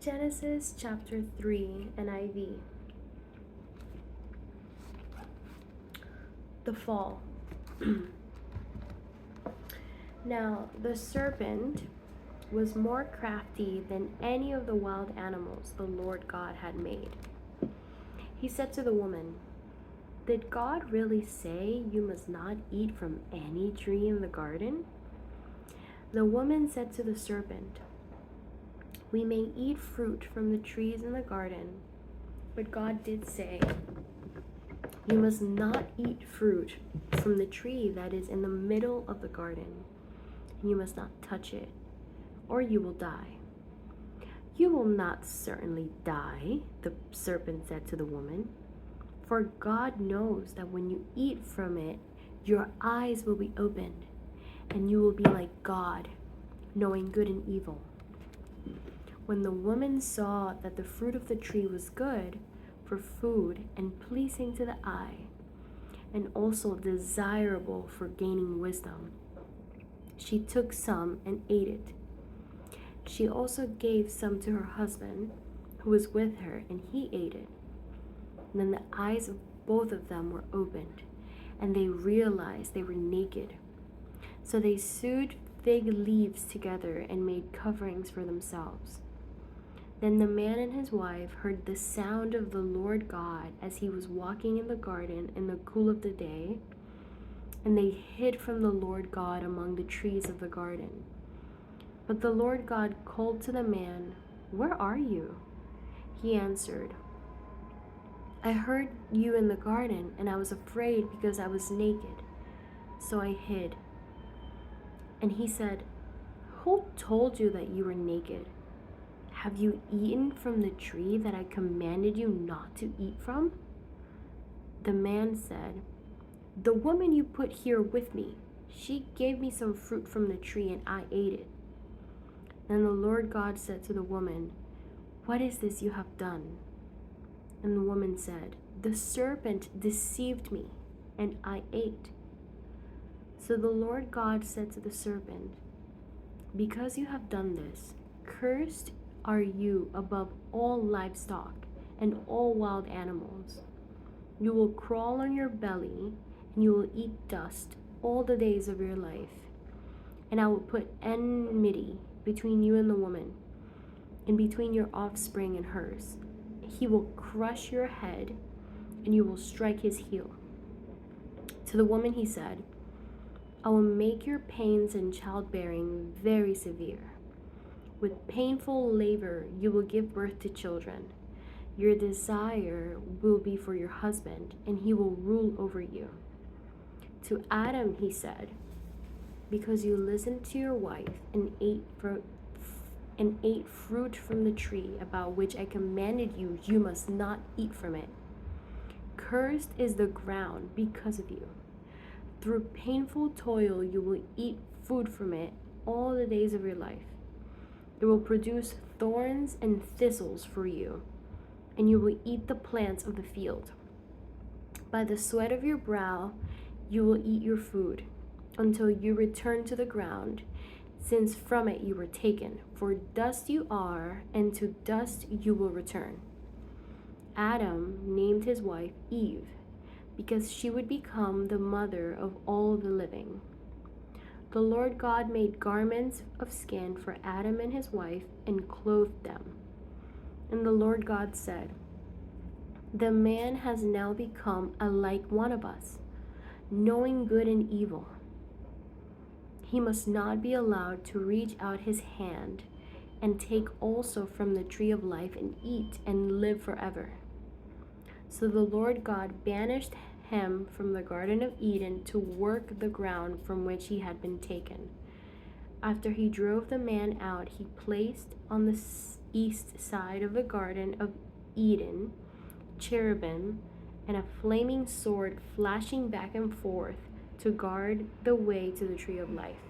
Genesis chapter 3, NIV. The fall. Now the serpent was more crafty than any of the wild animals the Lord God had made. He said to the woman, "Did God really say you must not eat from any tree in the garden?" The woman said to the serpent, "We may eat fruit from the trees in the garden, but God did say, you must not eat fruit from the tree that is in the middle of the garden, and you must not touch it, or you will die." "You will not certainly die," the serpent said to the woman, "for God knows that when you eat from it, your eyes will be opened, and you will be like God, knowing good and evil." When the woman saw that the fruit of the tree was good for food and pleasing to the eye, and also desirable for gaining wisdom, she took some and ate it. She also gave some to her husband, who was with her, and he ate it. And then the eyes of both of them were opened, and they realized they were naked. So they sewed fig leaves together and made coverings for themselves. Then the man and his wife heard the sound of the Lord God as he was walking in the garden in the cool of the day, and they hid from the Lord God among the trees of the garden. But the Lord God called to the man, "Where are you?" He answered, "I heard you in the garden, and I was afraid because I was naked, so I hid." And he said, "Who told you that you were naked? Have you eaten from the tree that I commanded you not to eat from?" The man said, "The woman you put here with me, she gave me some fruit from the tree and I ate it." Then the Lord God said to the woman, "What is this you have done?" And the woman said, "The serpent deceived me and I ate." So the Lord God said to the serpent, "Because you have done this, cursed are you above all livestock and all wild animals. You will crawl on your belly, and you will eat dust all the days of your life. And I will put enmity between you and the woman, and between your offspring and hers. He will crush your head, and you will strike his heel." To the woman he said, "I will make your pains in childbearing very severe. With painful labor you will give birth to children. Your desire will be for your husband, and he will rule over you." To Adam he said, "Because you listened to your wife and ate fruit from the tree about which I commanded you, you must not eat from it. Cursed is the ground because of you. Through painful toil you will eat food from it all the days of your life. It will produce thorns and thistles for you, and you will eat the plants of the field. By the sweat of your brow you will eat your food, until you return to the ground, since from it you were taken. For dust you are, and to dust you will return." Adam named his wife Eve, because she would become the mother of all the living. The Lord God made garments of skin for Adam and his wife and clothed them. And the Lord God said, "The man has now become like one of us, knowing good and evil. He must not be allowed to reach out his hand and take also from the tree of life and eat and live forever." So the Lord God banished him from the Garden of Eden to work the ground from which he had been taken. After he drove the man out, he placed on the east side of the Garden of Eden cherubim and a flaming sword flashing back and forth to guard the way to the tree of life.